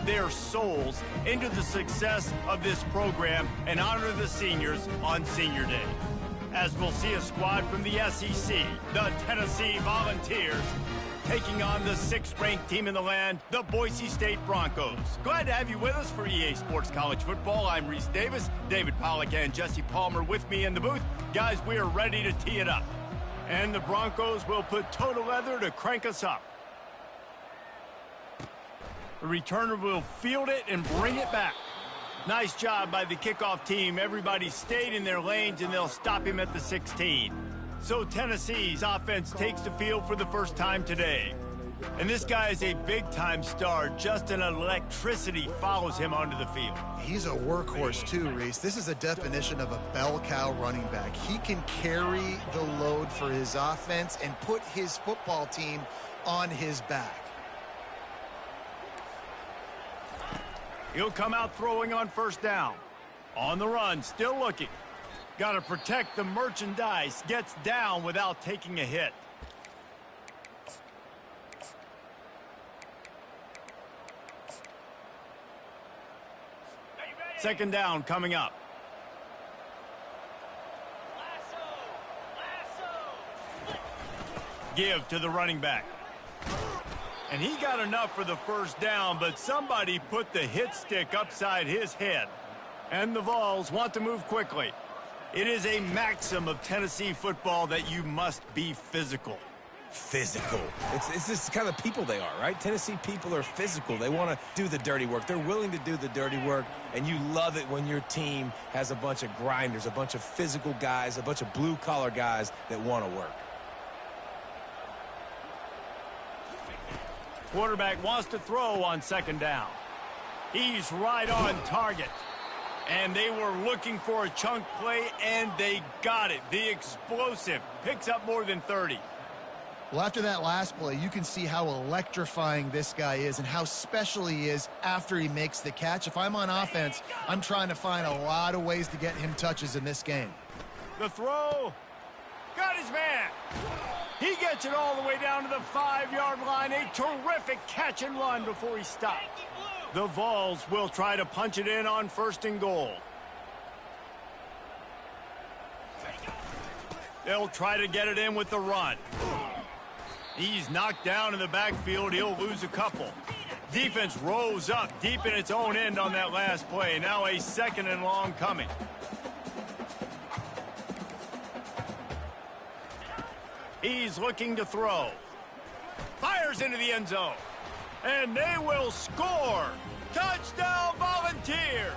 their souls into the success of this program and honor the seniors on Senior Day. As we'll see a squad from the SEC, the Tennessee Volunteers, taking on the 6th-ranked team in the land, the Boise State Broncos. Glad to have you with us for EA Sports College Football. I'm Reese Davis, David Pollack and Jesse Palmer with me in the booth. Guys, we are ready to tee it up. And the Broncos will put total leather to crank us up. The returner will field it and bring it back. Nice job by the kickoff team. Everybody stayed in their lanes, and they'll stop him at the 16. So Tennessee's offense takes the field for the first time today. And this guy is a big-time star. Just an electricity follows him onto the field. He's a workhorse too, Reese. This is a definition of a bell cow running back. He can carry the load for his offense and put his football team on his back. He'll come out throwing on first down. On the run, still looking. Got to protect the merchandise. Gets down without taking a hit. Second down coming up. Give to the running back. And he got enough for the first down, but somebody put the hit stick upside his head. And the Vols want to move quickly. It is a maxim of Tennessee football that you must be physical. Physical. It's this kind of people they are, right? Tennessee people are physical. They want to do the dirty work. They're willing to do the dirty work, and you love it when your team has a bunch of grinders, a bunch of physical guys, a bunch of blue-collar guys that want to work. Quarterback wants to throw on second down. He's right on target. And they were looking for a chunk play, and they got it. The explosive picks up more than 30. Well, after that last play, you can see how electrifying this guy is and how special he is after he makes the catch. If I'm on offense, I'm trying to find a lot of ways to get him touches in this game. The throw. Got his man. He gets it all the way down to the 5-yard line. A terrific catch and run before he stopped. The Vols will try to punch it in on first and goal. They'll try to get it in with the run. He's knocked down in the backfield. He'll lose a couple. Defense rose up deep in its own end on that last play. Now a second and long coming. He's looking to throw. Fires into the end zone. And they will score. Touchdown, Volunteers.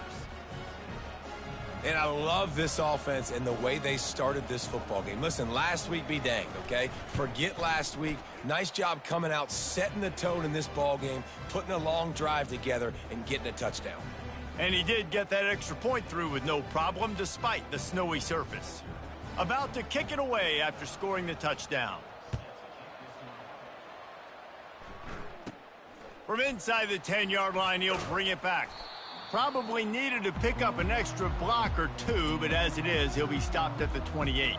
And I love this offense and the way they started this football game. Listen, last week be danged, okay? Forget last week. Nice job coming out, setting the tone in this ball game, putting a long drive together, and getting a touchdown. And he did get that extra point through with no problem despite the snowy surface. About to kick it away after scoring the touchdown. From inside the 10-yard line, he'll bring it back. Probably needed to pick up an extra block or two, but as it is, he'll be stopped at the 28.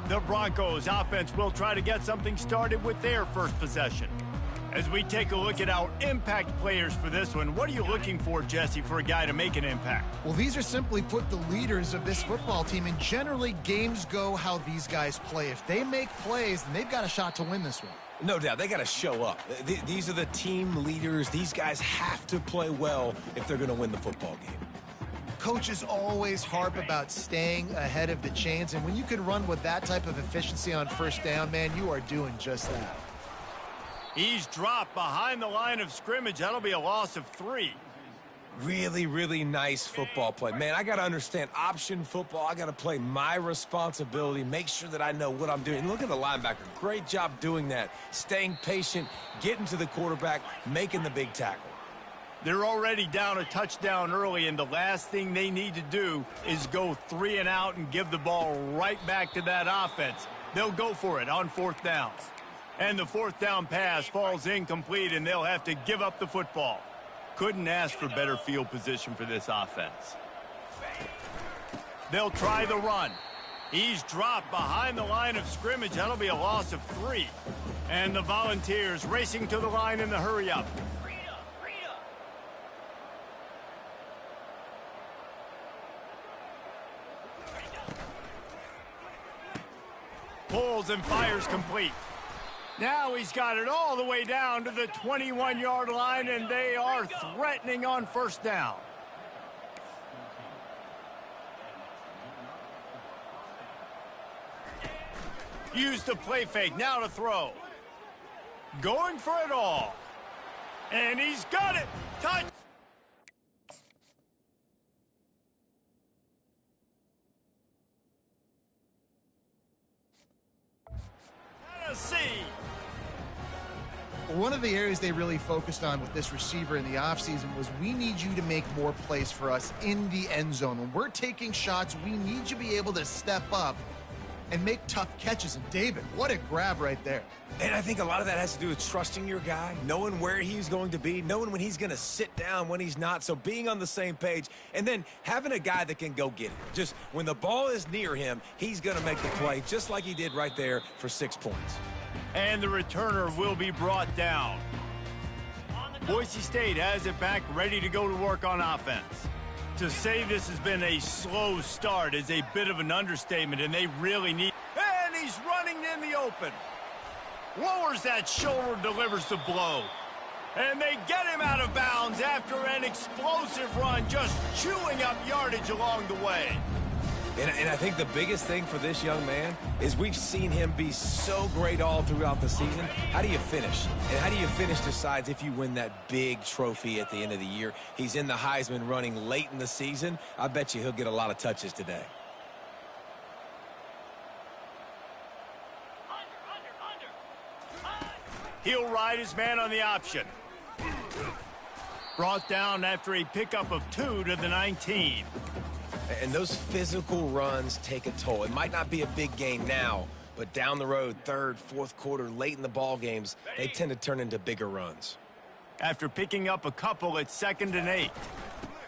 The Broncos offense will try to get something started with their first possession. As we take a look at our impact players for this one, what are you looking for, Jesse, for a guy to make an impact? Well, these are simply put the leaders of this football team, and generally games go how these guys play. If they make plays, then they've got a shot to win this one. No doubt, they got to show up. These are the team leaders. These guys have to play well if they're going to win the football game. Coaches always harp about staying ahead of the chains, and when you can run with that type of efficiency on first down, man, you are doing just that. He's dropped behind the line of scrimmage. That'll be a loss of 3. Really, really nice football play. Man, I got to understand option football. I got to play my responsibility, make sure that I know what I'm doing. And look at the linebacker. Great job doing that. Staying patient, getting to the quarterback, making the big tackle. They're already down a touchdown early, and the last thing they need to do is go 3 and out and give the ball right back to that offense. They'll go for it on fourth down. And the fourth down pass falls incomplete, and they'll have to give up the football. Couldn't ask for better field position for this offense. They'll try the run. He's dropped behind the line of scrimmage. That'll be a loss of 3. And the Volunteers racing to the line in the hurry-up. Pulls and fires complete. Now he's got it all the way down to the 21-yard line, and they are threatening on first down. Use the play fake, now to throw. Going for it all. And he's got it. Touch. Tennessee. One of the areas they really focused on with this receiver in the offseason was we need you to make more plays for us in the end zone. When we're taking shots, we need you to be able to step up and make tough catches. And David, what a grab right there. And I think a lot of that has to do with trusting your guy, knowing where he's going to be, knowing when he's going to sit down, when he's not. So being on the same page, and then having a guy that can go get it. Just when the ball is near him, he's going to make the play, just like he did right there for 6 points. And the returner will be brought down. Boise State has it back, ready to go to work on offense. To say this has been a slow start is a bit of an understatement, and they really need... And he's running in the open. Lowers that shoulder, delivers the blow. And they get him out of bounds after an explosive run, just chewing up yardage along the way. And I think the biggest thing for this young man is we've seen him be so great all throughout the season. How do you finish? And how do you finish decides if you win that big trophy at the end of the year. He's in the Heisman running late in the season. I bet you he'll get a lot of touches today. He'll ride his man on the option. Brought down after a pickup of 2 to the 19. And those physical runs take a toll. It might not be a big gain now, but down the road, third, fourth quarter, late in the ball games, they tend to turn into bigger runs. After picking up a couple at 2nd and 8.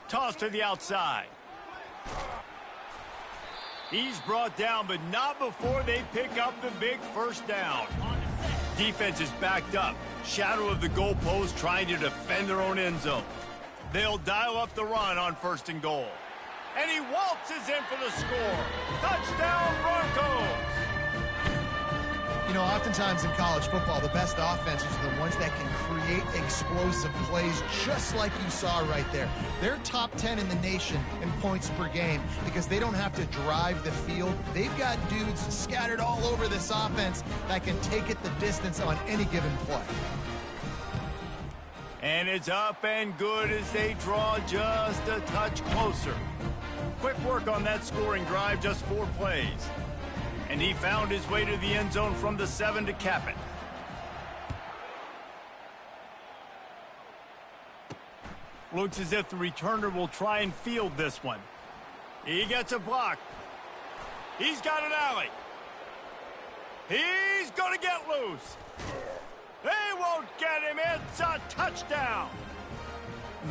Toss to the outside. He's brought down, but not before they pick up the big first down. Defense is backed up. Shadow of the goalpost trying to defend their own end zone. They'll dial up the run on 1st and goal. And he waltzes in for the score. Touchdown, Broncos! You know, oftentimes in college football, the best offenses are the ones that can create explosive plays, just like you saw right there. They're top 10 in the nation in points per game because they don't have to drive the field. They've got dudes scattered all over this offense that can take it the distance on any given play. And it's up and good as they draw just a touch closer. Quick work on that scoring drive, just 4 plays. And he found his way to the end zone from the 7 to cap it. Looks as if the returner will try and field this one. He gets a block. He's got an alley. He's going to get loose. They won't get him. It's a touchdown.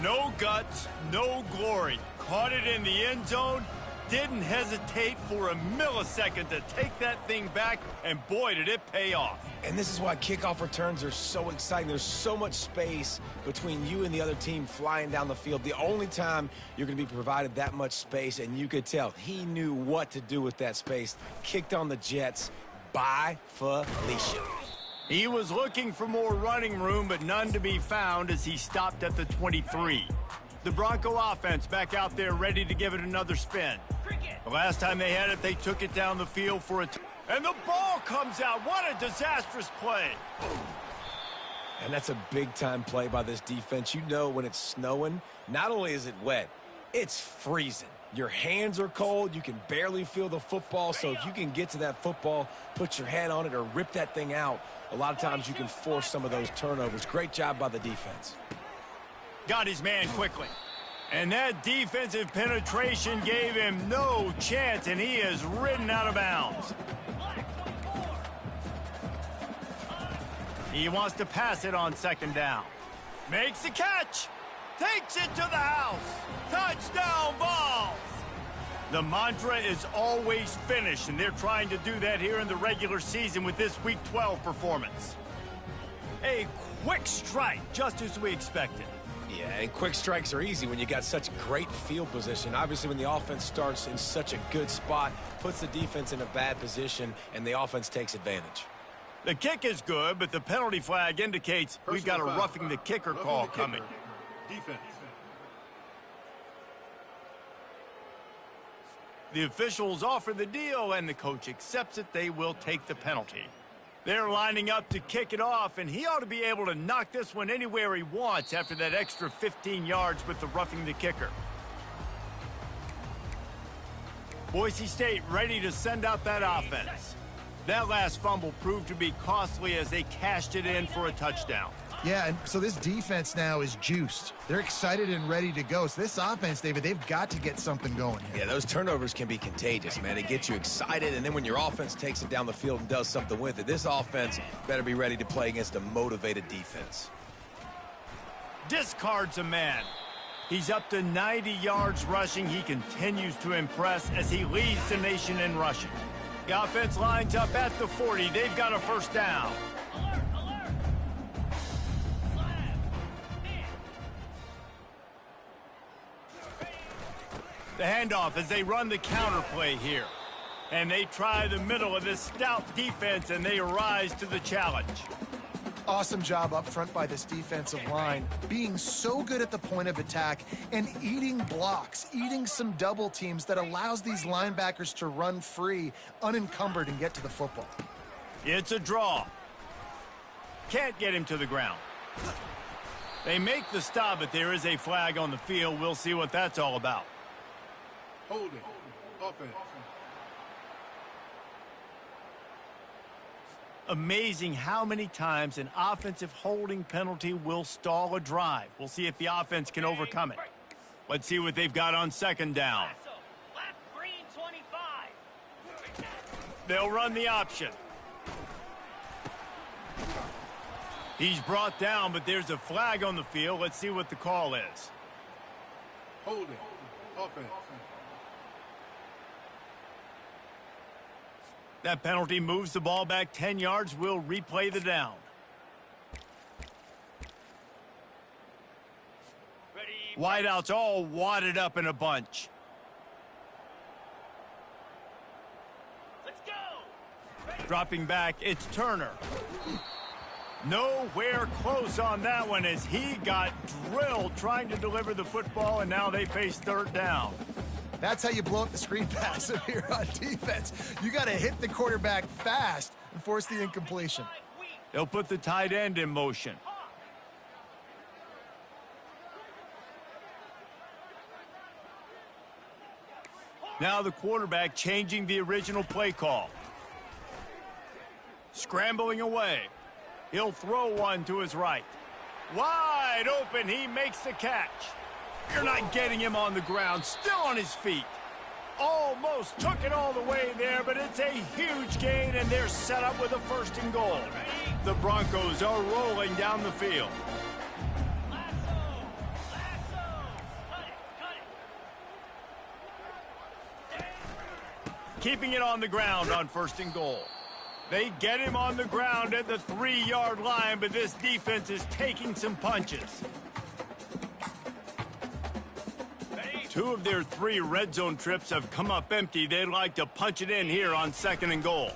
No guts, no glory. Caught it in the end zone. Didn't hesitate for a millisecond to take that thing back, and boy, did it pay off. And this is why kickoff returns are so exciting. There's so much space between you and the other team flying down the field. The only time you're going to be provided that much space, and you could tell he knew what to do with that space. Kicked on the Jets by Felicia. He was looking for more running room, but none to be found as he stopped at the 23. The Bronco offense back out there ready to give it another spin. The last time they had it, they took it down the field for and the ball comes out. What a disastrous play. And that's a big-time play by this defense. You know when it's snowing, not only is it wet, it's freezing. Your hands are cold. You can barely feel the football. So if you can get to that football, put your hand on it, or rip that thing out, a lot of times you can force some of those turnovers. Great job by the defense. Got his man quickly. And that defensive penetration gave him no chance, and he is ridden out of bounds. He wants to pass it on 2nd down. Makes the catch. Takes it to the house. Touchdown, Vols. The mantra is always finish, and they're trying to do that here in the regular season with this Week 12 performance. A quick strike, just as we expected. Yeah, and quick strikes are easy when you got such great field position. Obviously, when the offense starts in such a good spot, puts the defense in a bad position, and the offense takes advantage. The kick is good, but the penalty flag indicates we've got a roughing the kicker call coming. Defense. The officials offer the deal, and the coach accepts it. They will take the penalty. They're lining up to kick it off, and he ought to be able to knock this one anywhere he wants after that extra 15 yards with the roughing the kicker. Boise State ready to send out that offense. That last fumble proved to be costly as they cashed it in for a touchdown. Yeah, and so this defense now is juiced. They're excited and ready to go. So this offense, David, they've got to get something going here. Yeah, those turnovers can be contagious, man. It gets you excited, and then when your offense takes it down the field and does something with it, this offense better be ready to play against a motivated defense. Discards a man. He's up to 90 yards rushing. He continues to impress as he leads the nation in rushing. The offense lines up at the 40. They've got a first down. The handoff as they run the counter play here. And they try the middle of this stout defense, and they rise to the challenge. Awesome job up front by this defensive line, being so good at the point of attack and eating blocks, eating some double teams that allows these linebackers to run free, unencumbered, and get to the football. It's a draw. Can't get him to the ground. They make the stop, but there is a flag on the field. We'll see what that's all about. Holding. Offense. Amazing how many times an offensive holding penalty will stall a drive. We'll see if the offense can overcome it. Let's see what they've got on second down. They'll run the option. He's brought down, but there's a flag on the field. Let's see what the call is. Holding. Offense. That penalty moves the ball back 10 yards. We'll replay the down. Wideouts all wadded up in a bunch. Let's go. Dropping back, it's Turner. Nowhere close on that one as he got drilled trying to deliver the football, and now they face third down. That's how you blow up the screen pass if you're on defense. You got to hit the quarterback fast and force the incompletion. They'll put the tight end in motion. Now the quarterback changing the original play call. Scrambling away. He'll throw one to his right. Wide open, he makes the catch. You're not getting him on the ground, still on his feet. Almost took it all the way there, but it's a huge gain, and they're set up with a first and goal. The Broncos are rolling down the field. Keeping it on the ground on first and goal. They get him on the ground at the 3-yard line, but this defense is taking some punches. 2 of their 3 red zone trips have come up empty. They'd like to punch it in here on second and goal.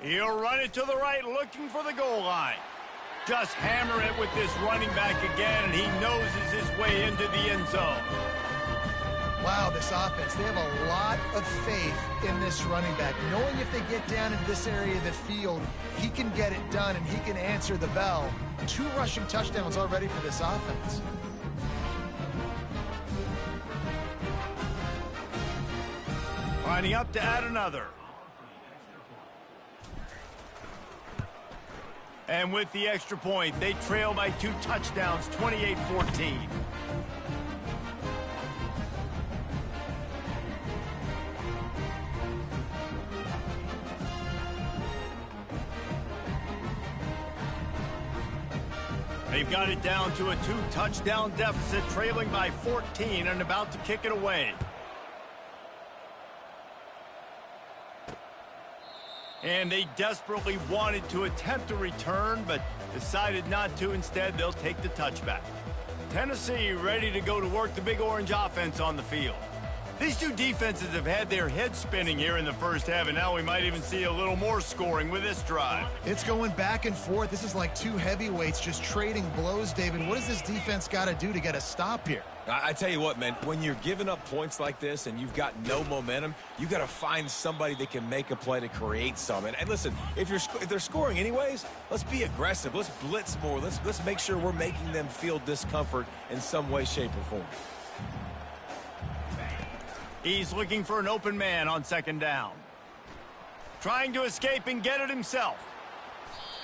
He'll run it to the right, looking for the goal line. Just hammer it with this running back again, and he noses his way into the end zone. Wow, this offense, they have a lot of faith in this running back, knowing if they get down in this area of the field, he can get it done and he can answer the bell. 2 rushing touchdowns already for this offense. Lining up to add another. And with the extra point, they trail by 2 touchdowns, 28-14. They've got it down to a 2-touchdown deficit, trailing by 14 and about to kick it away. And they desperately wanted to attempt a return, but decided not to. Instead, they'll take the touchback. Tennessee ready to go to work the Big Orange offense on the field. These two defenses have had their heads spinning here in the first half, and now we might even see a little more scoring with this drive. It's going back and forth. This is like two heavyweights just trading blows, David. What does this defense got to do to get a stop here? I tell you what, man, when you're giving up points like this and you've got no momentum, you got to find somebody that can make a play to create some. And listen, if they're scoring anyways, let's be aggressive. Let's blitz more. Let's make sure we're making them feel discomfort in some way, shape, or form. He's looking for an open man on second down. Trying to escape and get it himself.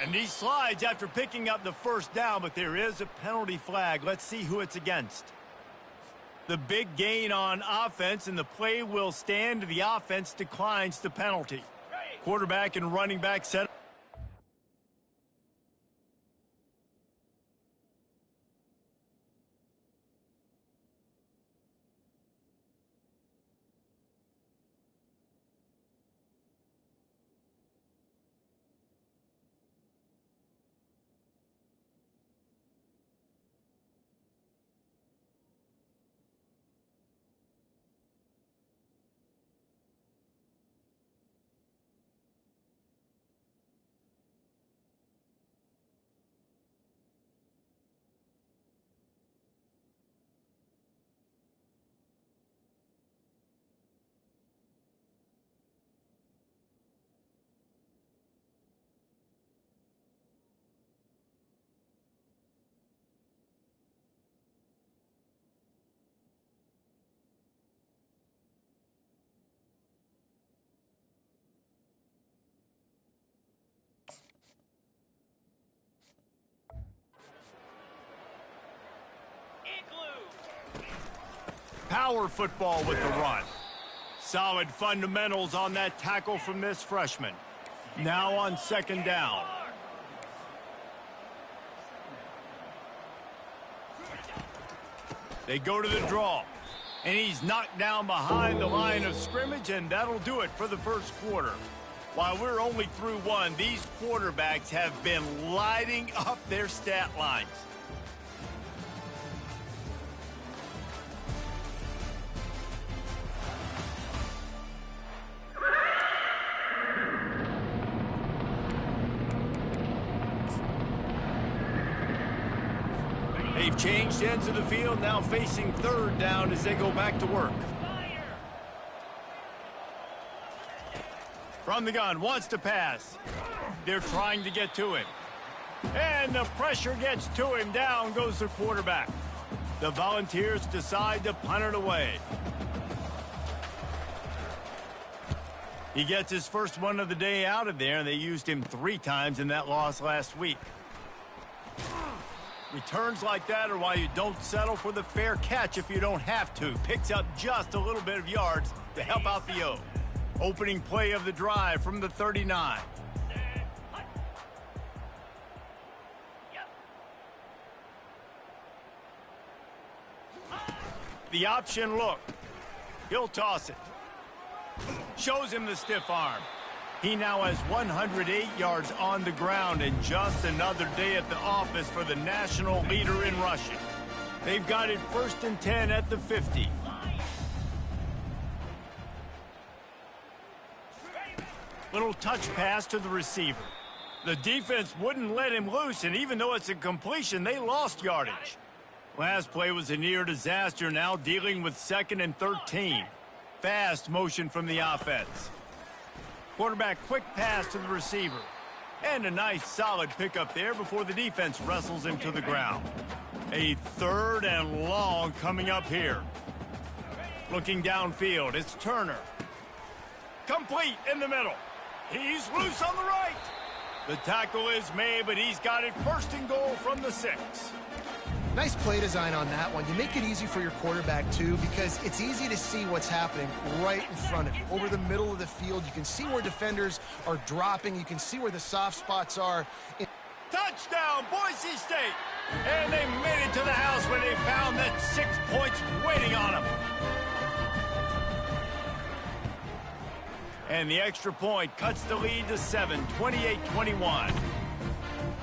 And he slides after picking up the first down, but there is a penalty flag. Let's see who it's against. The big gain on offense, and the play will stand. The offense declines the penalty. Quarterback and running back set. Power football with the run. Solid fundamentals on that tackle from this freshman. Now on second down. They go to the draw. And he's knocked down behind the line of scrimmage, and that'll do it for the first quarter. While we're only through one, these quarterbacks have been lighting up their stat lines. They've changed ends of the field, now facing third down as they go back to work. From the gun, wants to pass. They're trying to get to him. And the pressure gets to him. Down goes the quarterback. The Volunteers decide to punt it away. He gets his first one of the day out of there, and they used him 3 times in that loss last week. Returns like that are why you don't settle for the fair catch if you don't have to. Picks up just a little bit of yards to help out the O. Opening play of the drive from the 39. The option look. He'll toss it. Shows him the stiff arm. He now has 108 yards on the ground, and just another day at the office for the national leader in rushing. They've got it 1st and 10 at the 50. Little touch pass to the receiver. The defense wouldn't let him loose, and even though it's a completion, they lost yardage. Last play was a near disaster, now dealing with 2nd and 13. Fast motion from the offense. Quarterback quick pass to the receiver. And a nice solid pickup there before the defense wrestles him to the ground. A 3rd and long coming up here. Looking downfield, it's Turner. Complete in the middle. He's loose on the right. The tackle is made, but he's got it 1st and goal from the 6. Nice play design on that one. You make it easy for your quarterback, too, because it's easy to see what's happening right in front of you. Over the middle of the field, you can see where defenders are dropping. You can see where the soft spots are. Touchdown, Boise State! And they made it to the house when they found that 6 points waiting on them. And the extra point cuts the lead to 7, 28-21.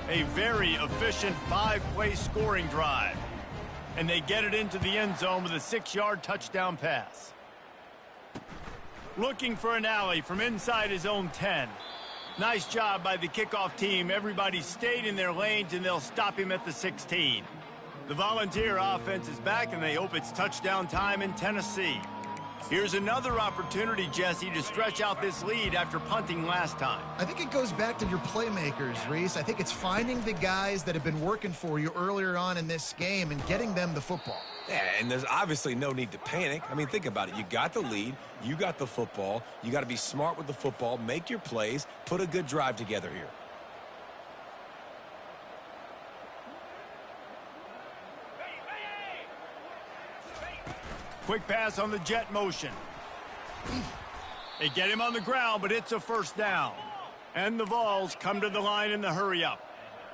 A very efficient 5-play scoring drive. and they get it into the end zone with a 6-yard touchdown pass. Looking for an alley from inside his own 10. Nice job by the kickoff team. Everybody stayed in their lanes, and they'll stop him at the 16. The Volunteer offense is back, and they hope it's touchdown time in Tennessee. Here's another opportunity, Jesse, to stretch out this lead after punting last time. I think it goes back to your playmakers, Reese. I think it's finding the guys that have been working for you earlier on in this game and getting them the football. Yeah, and there's obviously no need to panic. I mean, think about it. You got the lead. You got the football. You got to be smart with the football, make your plays, put a good drive together here. Quick pass on the jet motion. They get him on the ground, but it's a first down. And the Vols come to the line in the hurry up.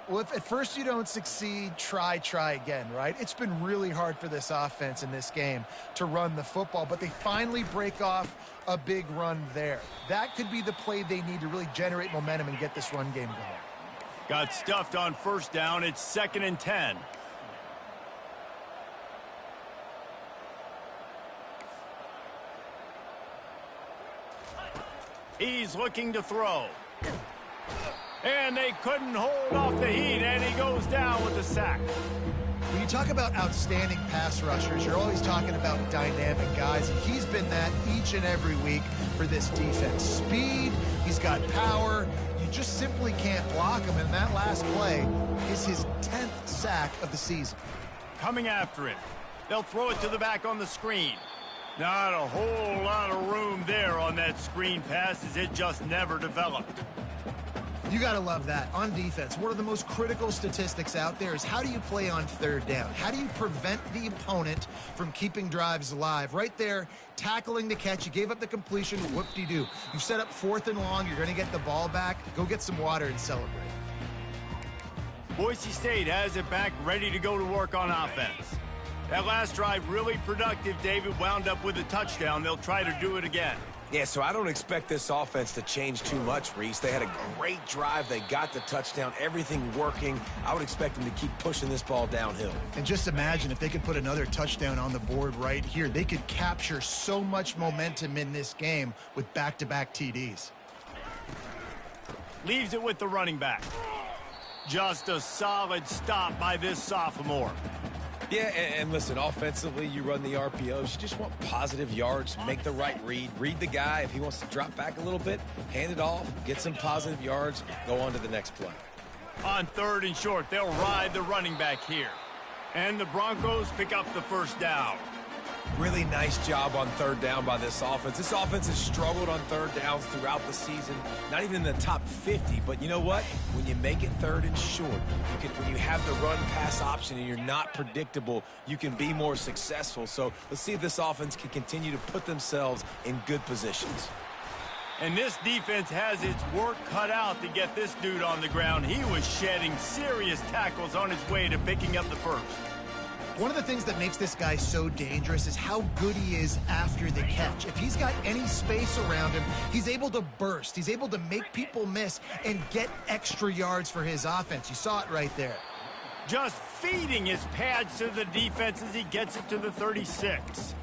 Well, if at first you don't succeed, try again, right? It's been really hard for this offense in this game to run the football, but they finally break off a big run there. That could be the play they need to really generate momentum and get this run game going. Got stuffed on first down. It's 2nd and 10. He's looking to throw. And they couldn't hold off the heat, and he goes down with a sack. When you talk about outstanding pass rushers, you're always talking about dynamic guys, and he's been that each and every week for this defense. Speed, he's got power. You just simply can't block him, and that last play is his 10th sack of the season. Coming after it. They'll throw it to the back on the screen. Not a whole lot of room there on that screen pass, as it just never developed. You got to love that. On defense, one of the most critical statistics out there is how do you play on third down? How do you prevent the opponent from keeping drives alive? Right there, tackling the catch. You gave up the completion. Whoop-de-doo. You set up 4th and long. You're going to get the ball back. Go get some water and celebrate. Boise State has it back, ready to go to work on offense. That last drive really productive. David wound up with a touchdown. They'll try to do it again. Yeah, so I don't expect this offense to change too much, Reese. They had a great drive. They got the touchdown, everything working. I would expect them to keep pushing this ball downhill. And just imagine if they could put another touchdown on the board right here. They could capture so much momentum in this game with back-to-back TDs. Leaves it with the running back. Just a solid stop by this sophomore. Yeah, and listen, offensively, you run the RPOs. You just want positive yards, make the right read. Read the guy. If he wants to drop back a little bit, hand it off, get some positive yards, go on to the next play. On 3rd and short, they'll ride the running back here. And the Broncos pick up the first down. Really nice job on 3rd down by this offense. This offense has struggled on 3rd downs throughout the season. Not even in the top 50, but you know what? When you make it 3rd and short, when you have the run-pass option and you're not predictable, you can be more successful. So let's see if this offense can continue to put themselves in good positions. And this defense has its work cut out to get this dude on the ground. He was shedding serious tackles on his way to picking up the first. One of the things that makes this guy so dangerous is how good he is after the catch. If he's got any space around him, he's able to burst. He's able to make people miss and get extra yards for his offense. You saw it right there. Just feeding his pads to the defense as he gets it to the 36.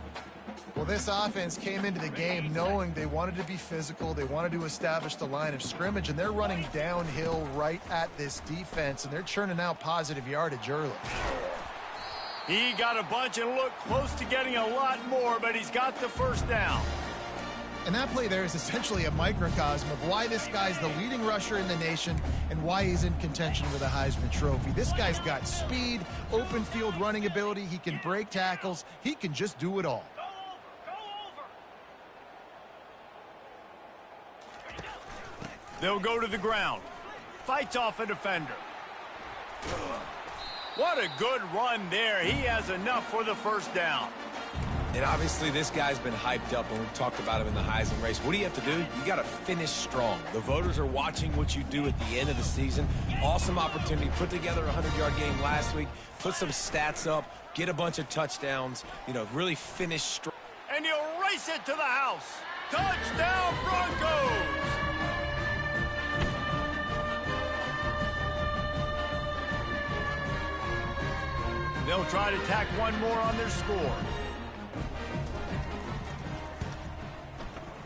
Well, this offense came into the game knowing they wanted to be physical. They wanted to establish the line of scrimmage, and they're running downhill right at this defense, and they're churning out positive yardage early. He got a bunch and looked close to getting a lot more, but he's got the first down. And that play there is essentially a microcosm of why this guy's the leading rusher in the nation and why he's in contention for the Heisman Trophy. This guy's got speed, open field running ability. He can break tackles. He can just do it all. They'll go to the ground. Fights off a defender. What a good run there. He has enough for the first down. And obviously this guy's been hyped up when we've talked about him in the Heisman race. What do you have to do? You got to finish strong. The voters are watching what you do at the end of the season. Awesome opportunity. Put together a 100-yard game last week. Put some stats up. Get a bunch of touchdowns. You know, really finish strong. And he'll race it to the house. Touchdown Broncos! They'll try to tack one more on their score.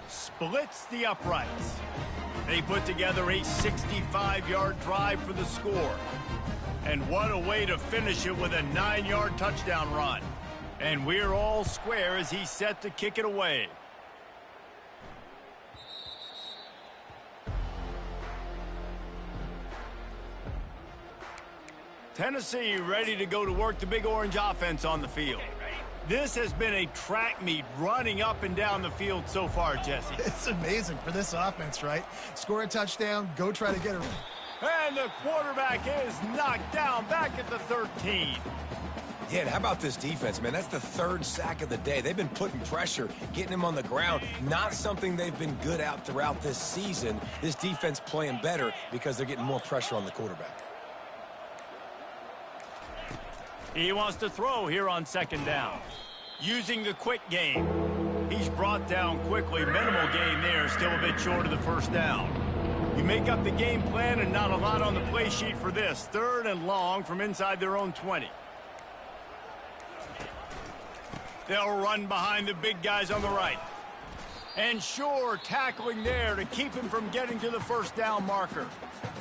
Splits the uprights. They put together a 65-yard drive for the score. And what a way to finish it with a 9-yard touchdown run. And we're all square as he's set to kick it away. Tennessee ready to go to work the Big Orange offense on the field. This has been a track meet running up and down the field so far, Jesse. It's amazing for this offense, right? Score a touchdown, go try to get it. And the quarterback is knocked down back at the 13. Yeah, and how about this defense, man? That's the 3rd sack of the day. They've been putting pressure, getting him on the ground. Not something they've been good at throughout this season. This defense playing better because they're getting more pressure on the quarterback. He wants to throw here on 2nd down. Using the quick game. He's brought down quickly. Minimal gain there, still a bit short of the 1st down. You make up the game plan and not a lot on the play sheet for this. 3rd and long from inside their own 20. They'll run behind the big guys on the right. And sure, tackling there to keep him from getting to the 1st down marker.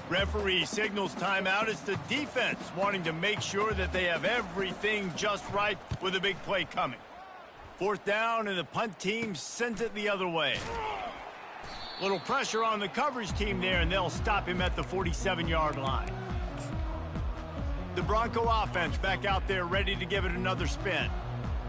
Referee signals timeout. It's the defense wanting to make sure that they have everything just right with a big play coming. 4th down, and the punt team sends it the other way. Little pressure on the coverage team there, and they'll stop him at the 47-yard line. The Bronco offense back out there ready to give it another spin.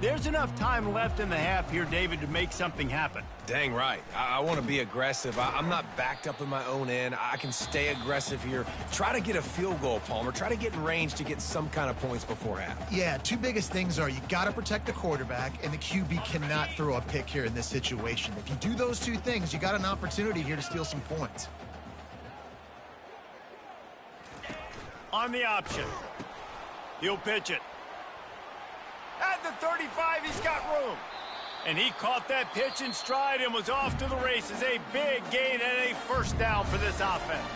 There's enough time left in the half here, David, to make something happen. Dang right. I want to be aggressive. I'm not backed up in my own end. I can stay aggressive here. Try to get a field goal, Palmer. Try to get in range to get some kind of points before half. Yeah, 2 biggest things are you got to protect the quarterback, and the QB cannot throw a pick here in this situation. If you do those 2 things, you got an opportunity here to steal some points. On the option. He'll pitch it. At the 35, he's got room. And he caught that pitch in stride and was off to the races. A big gain and a 1st down for this offense.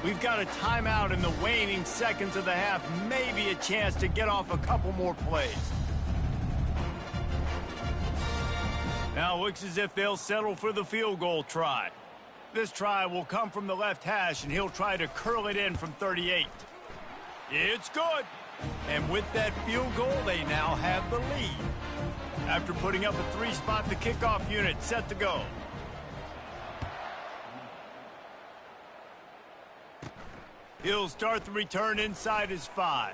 We've got a timeout in the waning seconds of the half. Maybe a chance to get off a couple more plays. Now it looks as if they'll settle for the field goal try. This try will come from the left hash, and he'll try to curl it in from 38. It's good. And with that field goal, they now have the lead. After putting up a 3-spot, the kickoff unit set to go. He'll start the return inside his 5.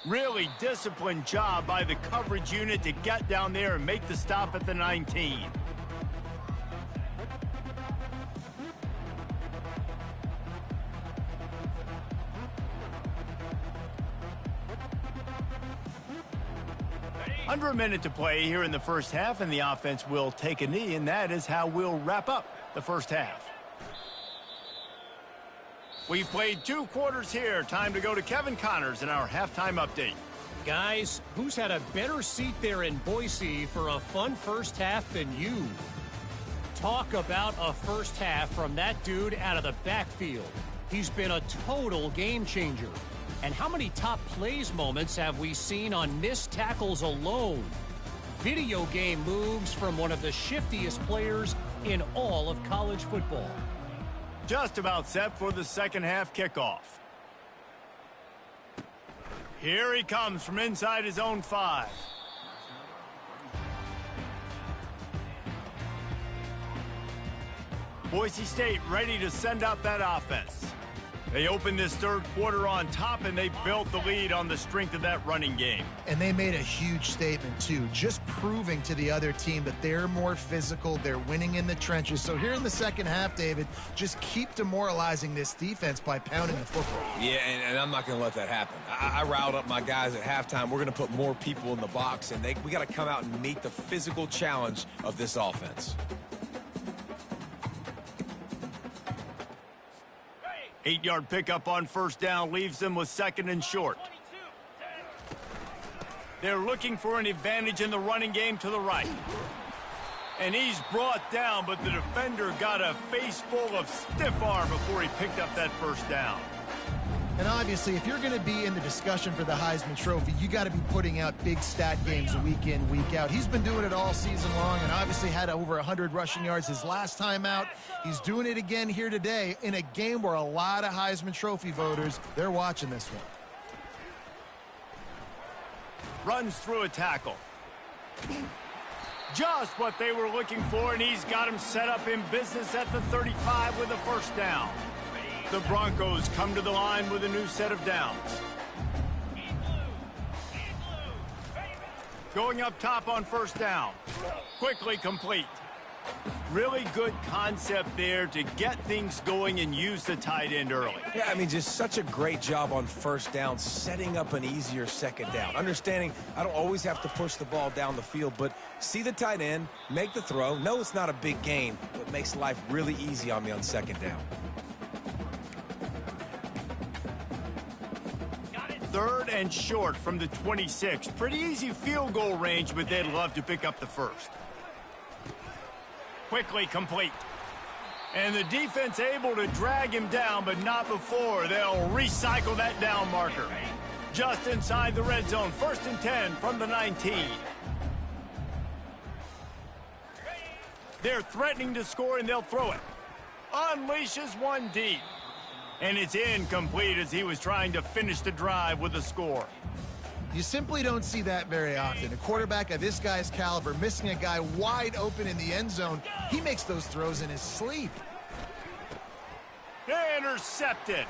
Really disciplined job by the coverage unit to get down there and make the stop at the 19. Under a minute to play here in the 1st half, and the offense will take a knee, and that is how we'll wrap up the 1st half. We've played 2 quarters here. Time to go to Kevin Connors in our halftime update. Guys, who's had a better seat there in Boise for a fun 1st half than you? Talk about a 1st half from that dude out of the backfield. He's been a total game changer. And how many top plays moments have we seen on missed tackles alone? Video game moves from one of the shiftiest players in all of college football. Just about set for the 2nd half kickoff. Here he comes from inside his own 5. Boise State ready to send out that offense. They opened this 3rd quarter on top, and they built the lead on the strength of that running game. And they made a huge statement, too, just proving to the other team that they're more physical, they're winning in the trenches. So here in the 2nd half, David, just keep demoralizing this defense by pounding the football. Yeah, and I'm not going to let that happen. I riled up my guys at halftime. We're going to put more people in the box, and we got to come out and meet the physical challenge of this offense. 8-yard pickup on 1st down leaves them with 2nd and short. They're looking for an advantage in the running game to the right. And he's brought down, but the defender got a face full of stiff arm before he picked up that 1st down. And obviously, if you're going to be in the discussion for the Heisman Trophy, you got to be putting out big stat games week in, week out. He's been doing it all season long and obviously had over 100 rushing yards his last time out. He's doing it again here today in a game where a lot of Heisman Trophy voters, they're watching this one. Runs through a tackle. Just what they were looking for, and he's got him set up in business at the 35 with a first down. The Broncos come to the line with a new set of downs. Going up top on first down. Quickly complete. Really good concept there to get things going and use the tight end early. Yeah, I mean, just such a great job on first down, setting up an easier second down. Understanding I don't always have to push the ball down the field, but see the tight end, make the throw. No, it's not a big gain, but makes life really easy on me on second down. Third and short from the 26. Pretty easy field goal range, but they'd love to pick up the first. Quickly complete. And the defense able to drag him down, but not before. They'll recycle that down marker. Just inside the red zone. 1st and 10 from the 19. They're threatening to score, and they'll throw it. Unleashes one deep. And it's incomplete as he was trying to finish the drive with a score. You simply don't see that very often. A quarterback of this guy's caliber missing a guy wide open in the end zone. He makes those throws in his sleep. Intercepted.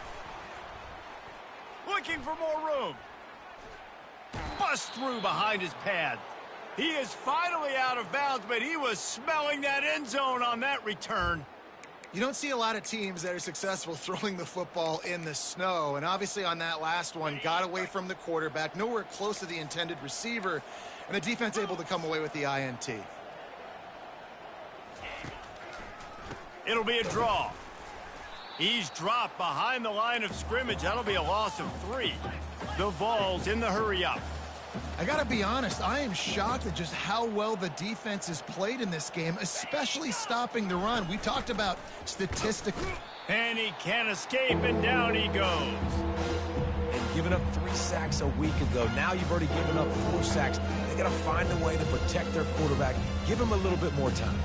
Looking for more room. Bust through behind his pad. He is finally out of bounds, but he was smelling that end zone on that return. You don't see a lot of teams that are successful throwing the football in the snow, and obviously on that last one, got away from the quarterback, nowhere close to the intended receiver, and the defense able to come away with the INT. It'll be a draw. He's dropped behind the line of scrimmage. That'll be a loss of 3. The Vols in the hurry up. I gotta be honest, I am shocked at just how well the defense has played in this game, especially stopping the run. We talked about statistically. And he can't escape, and down he goes. And giving up 3 sacks a week ago. Now you've already given up 4 sacks. They gotta find a way to protect their quarterback. Give him a little bit more time.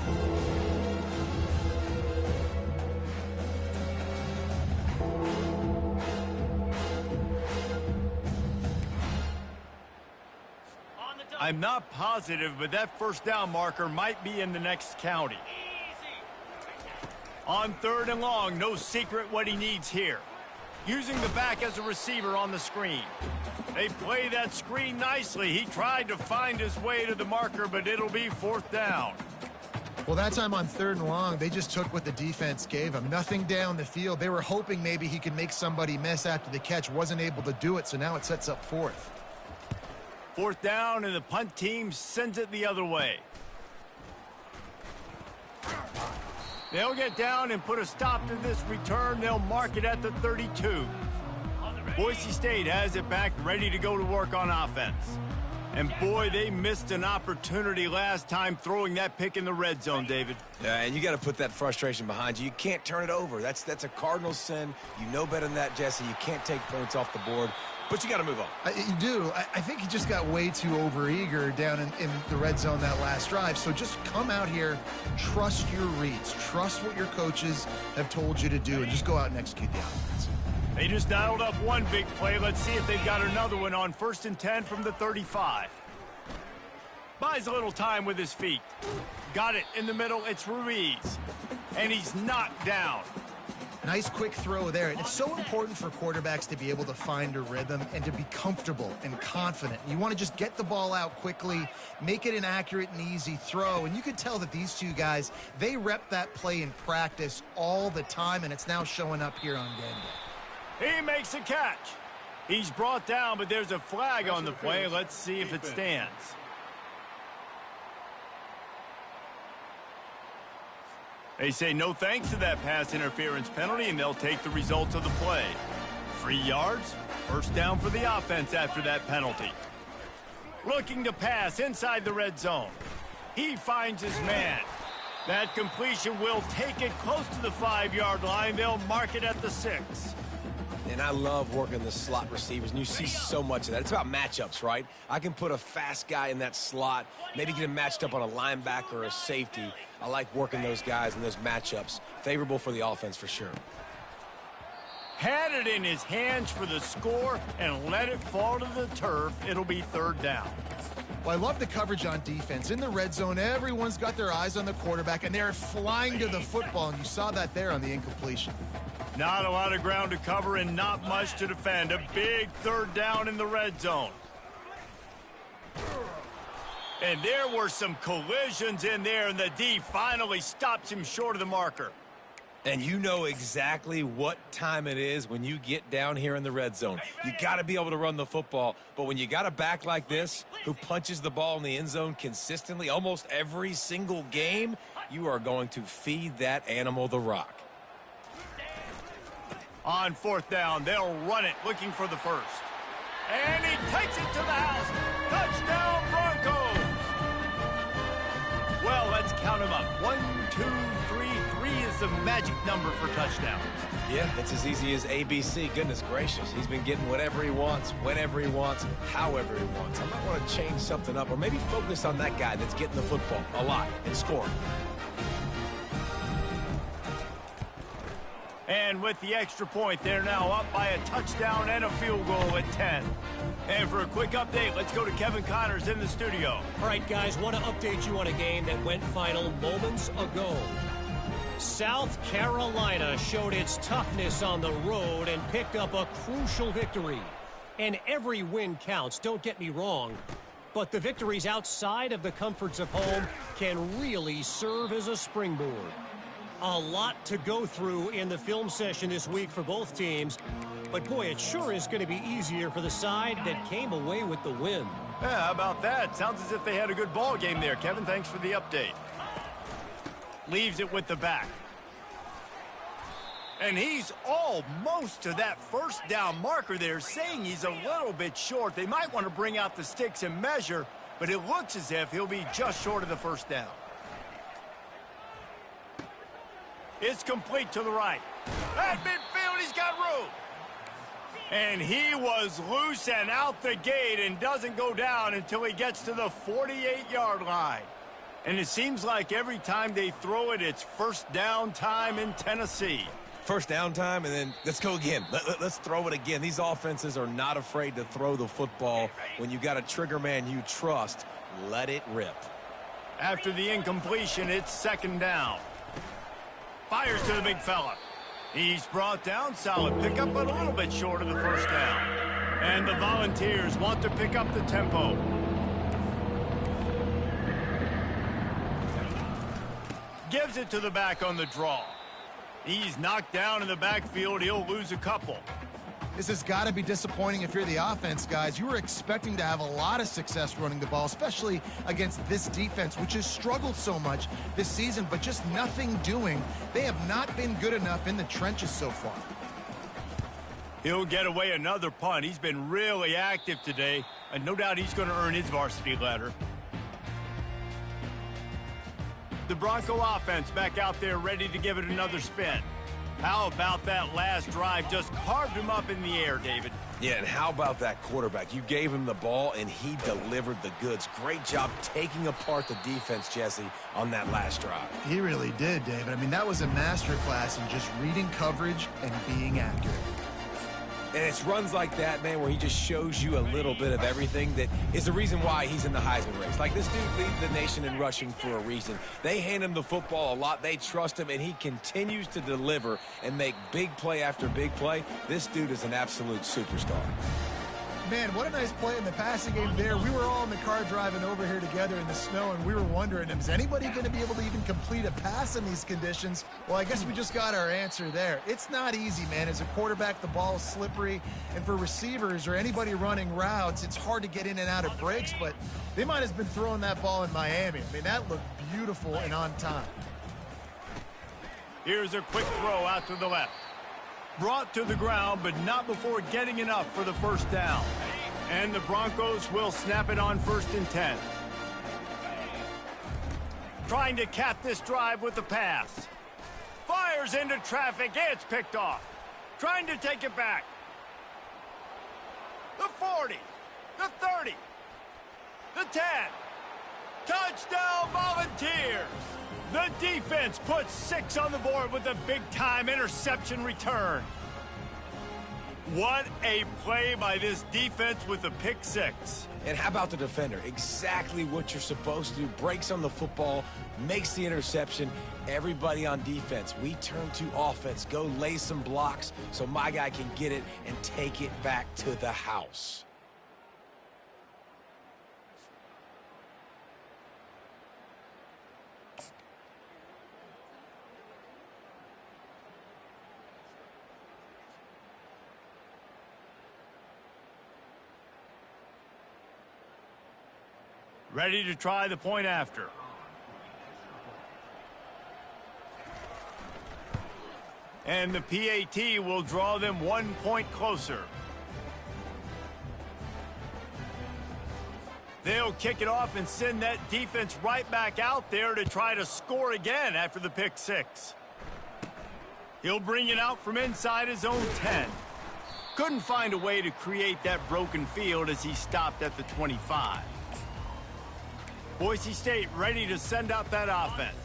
I'm not positive, but that first down marker might be in the next county. On 3rd and long, no secret what he needs here. Using the back as a receiver on the screen. They play that screen nicely. He tried to find his way to the marker, but it'll be 4th down. Well, that time on 3rd and long, they just took what the defense gave him. Nothing down the field. They were hoping maybe he could make somebody miss after the catch. Wasn't able to do it, so now it sets up 4th. 4th down, and the punt team sends it the other way. They'll get down and put a stop to this return. They'll mark it at the 32. Boise State has it back, ready to go to work on offense. And boy, they missed an opportunity last time throwing that pick in the red zone, David. Yeah, and you got to put that frustration behind you. You can't turn it over. That's a cardinal sin. You know better than that, Jesse. You can't take points off the board. But you got to move on. You do. I think he just got way too overeager down in the red zone that last drive. So just come out here, trust your reads, trust what your coaches have told you to do, and just go out and execute the offense. They just dialed up one big play. Let's see if they've got another one on 1st and 10 from the 35. Buys a little time with his feet. Got it in the middle. It's Ruiz. And he's knocked down. Nice quick throw there. And it's so important for quarterbacks to be able to find a rhythm and to be comfortable and confident. You want to just get the ball out quickly, make it an accurate and easy throw. And you could tell that these two guys, they rep that play in practice all the time, and it's now showing up here on game day. He makes a catch. He's brought down, but there's a flag on the play. Let's see if it stands. They say no thanks to that pass interference penalty, and they'll take the results of the play. 3 yards, 1st down for the offense after that penalty. Looking to pass inside the red zone. He finds his man. That completion will take it close to the 5-yard line. They'll mark it at the 6. And I love working the slot receivers, and you see so much of that. It's about matchups, right? I can put a fast guy in that slot, maybe get him matched up on a linebacker or a safety. I like working those guys in those matchups. Favorable for the offense for sure. Had it in his hands for the score and let it fall to the turf. It'll be 3rd down. Well, I love the coverage on defense. In the red zone, everyone's got their eyes on the quarterback, and they're flying to the football, and you saw that there on the incompletion. Not a lot of ground to cover and not much to defend. A big 3rd down in the red zone. And there were some collisions in there, and the D finally stops him short of the marker. And you know exactly what time it is when you get down here in the red zone. You got to be able to run the football. But when you got a back like this who punches the ball in the end zone consistently almost every single game, you are going to feed that animal the rock. On 4th down, they'll run it, looking for the first. And he takes it to the house. Touchdown, Broncos! Well, let's count them up. 1, 2, 3. 3 is the magic number for touchdowns. Yeah, it's as easy as ABC. Goodness gracious. He's been getting whatever he wants, whenever he wants, however he wants. I might want to change something up or maybe focus on that guy that's getting the football a lot and scoring. And with the extra point, they're now up by a touchdown and a field goal at 10. And for a quick update, let's go to Kevin Connors in the studio. All right, guys, want to update you on a game that went final moments ago. South Carolina showed its toughness on the road and picked up a crucial victory. And every win counts, don't get me wrong. But the victories outside of the comforts of home can really serve as a springboard. A lot to go through in the film session this week for both teams. But, boy, it sure is going to be easier for the side that came away with the win. Yeah, how about that? Sounds as if they had a good ball game there. Kevin, thanks for the update. Leaves it with the back. And he's almost to that 1st down marker there, saying he's a little bit short. They might want to bring out the sticks and measure, but it looks as if he'll be just short of the 1st down. It's complete to the right. At midfield, he's got room. And he was loose and out the gate and doesn't go down until he gets to the 48-yard line. And it seems like every time they throw it, it's 1st down time in Tennessee. 1st down time, and then let's go again. Let's throw it again. These offenses are not afraid to throw the football. When you got a trigger man you trust, let it rip. After the incompletion, it's 2nd down. Fires to the big fella. He's brought down. Solid pickup, but a little bit short of the 1st down. And the Volunteers want to pick up the tempo. Gives it to the back on the draw. He's knocked down in the backfield. He'll lose a couple. This has got to be disappointing if you're the offense, guys. You were expecting to have a lot of success running the ball, especially against this defense, which has struggled so much this season, but just nothing doing. They have not been good enough in the trenches so far. He'll get away another punt. He's been really active today, and no doubt he's going to earn his varsity letter. The Bronco offense back out there ready to give it another spin. How about that last drive? Just carved him up in the air, David. Yeah, and how about that quarterback? You gave him the ball, and he delivered the goods. Great job taking apart the defense, Jesse, on that last drive. He really did, David. I mean, that was a masterclass in just reading coverage and being accurate. And it's runs like that, man, where he just shows you a little bit of everything that is the reason why he's in the Heisman race. Like, this dude leads the nation in rushing for a reason. They hand him the football a lot. They trust him, and he continues to deliver and make big play after big play. This dude is an absolute superstar. Man, what a nice play in the passing game there. We were all in the car driving over here together in the snow, and we were wondering, is anybody going to be able to even complete a pass in these conditions? Well, I guess we just got our answer there. It's not easy, man. As a quarterback, the ball is slippery, and for receivers or anybody running routes, it's hard to get in and out of breaks, but they might have been throwing that ball in Miami. I mean, that looked beautiful and on time. Here's a quick throw out to the left. Brought to the ground, but not before getting enough for the 1st down. And the Broncos will snap it on 1st and 10. Trying to cap this drive with the pass. Fires into traffic. It's picked off. Trying to take it back. 40, the 30, the 10. Touchdown, Volunteers! The defense puts 6 on the board with a big-time interception return. What a play by this defense with a pick 6. And how about the defender? Exactly what you're supposed to do. Breaks on the football, makes the interception. Everybody on defense, we turn to offense. Go lay some blocks so my guy can get it and take it back to the house. Ready to try the point after. And the PAT will draw them 1 point closer. They'll kick it off and send that defense right back out there to try to score again after the pick 6. He'll bring it out from inside his own 10. Couldn't find a way to create that broken field as he stopped at the 25. Boise State ready to send out that offense.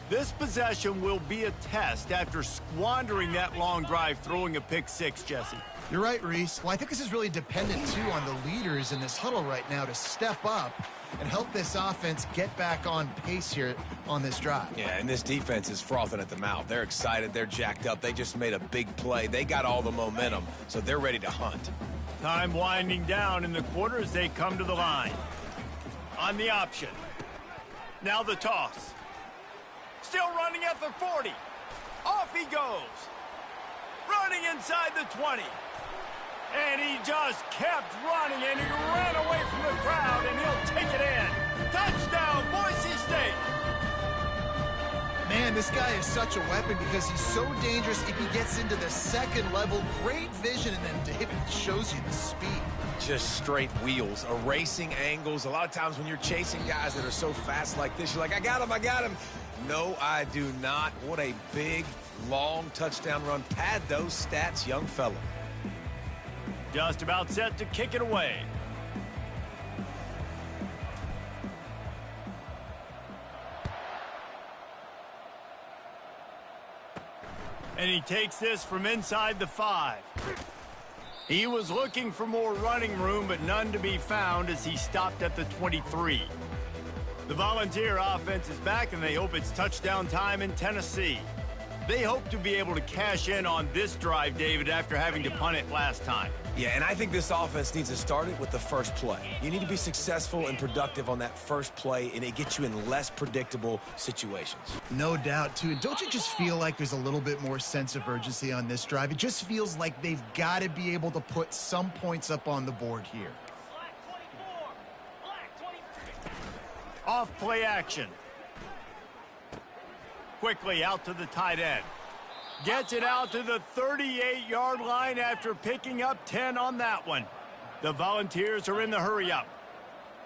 This possession will be a test after squandering that long drive throwing a pick 6, Jesse. You're right, Reese. Well, I think this is really dependent, too, on the leaders in this huddle right now to step up and help this offense get back on pace here on this drive. Yeah, and this defense is frothing at the mouth. They're excited. They're jacked up. They just made a big play. They got all the momentum, so they're ready to hunt. Time winding down in the quarter as they come to the line. On the option. Now the toss. Still running at the 40. Off he goes. Running inside the 20. And he just kept running, and he ran away from the crowd, and he'll take it in. Touchdown, Boise State. Man, this guy is such a weapon because he's so dangerous if he gets into the second level. Great vision, and then David shows you the speed. Just straight wheels, erasing angles. A lot of times when you're chasing guys that are so fast like this, you're like, I got him. No, I do not. What a big, long touchdown run. Pad those stats, young fella. Just about set to kick it away. And he takes this from inside the 5. He was looking for more running room, but none to be found as he stopped at the 23. The Volunteer offense is back, and they hope it's touchdown time in Tennessee. They hope to be able to cash in on this drive, David, after having to punt it last time. Yeah, and I think this offense needs to start it with the first play. You need to be successful and productive on that first play, and it gets you in less predictable situations. No doubt, too. And don't you just feel like there's a little bit more sense of urgency on this drive? It just feels like they've got to be able to put some points up on the board here. Black 24. Black 23. Off play action. Quickly out to the tight end. Gets it out to the 38-yard line after picking up 10 on that one. The Volunteers are in the hurry-up.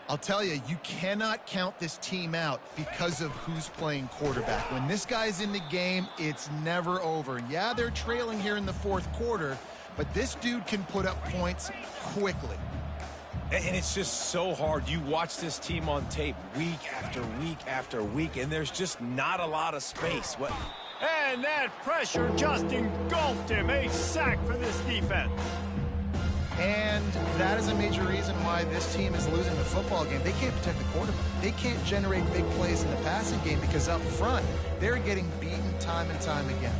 I'll tell you, you cannot count this team out because of who's playing quarterback. When this guy's in the game, it's never over. Yeah, they're trailing here in the fourth quarter, but this dude can put up points quickly. And it's just so hard. You watch this team on tape week after week after week, and there's just not a lot of space. What? And that pressure just engulfed him. A sack for this defense. And that is a major reason why this team is losing the football game. They can't protect the quarterback. They can't generate big plays in the passing game because up front, they're getting beaten time and time again.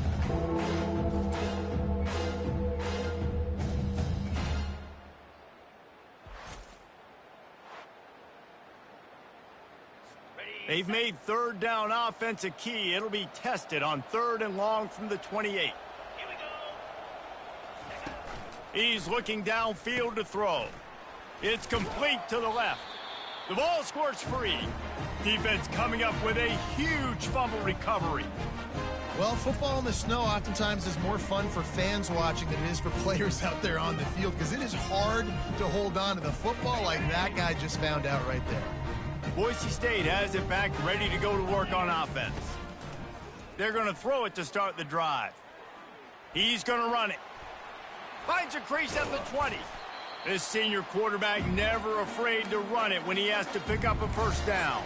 They've made third down offense a key. It'll be tested on 3rd and long from the 28. Here we go. He's looking downfield to throw. It's complete to the left. The ball squirts free. Defense coming up with a huge fumble recovery. Well, football in the snow oftentimes is more fun for fans watching than it is for players out there on the field because it is hard to hold on to the football like that guy just found out right there. Boise State has it back, ready to go to work on offense. They're going to throw it to start the drive. He's going to run it. Finds a crease at the 20. This senior quarterback never afraid to run it when he has to pick up a first down.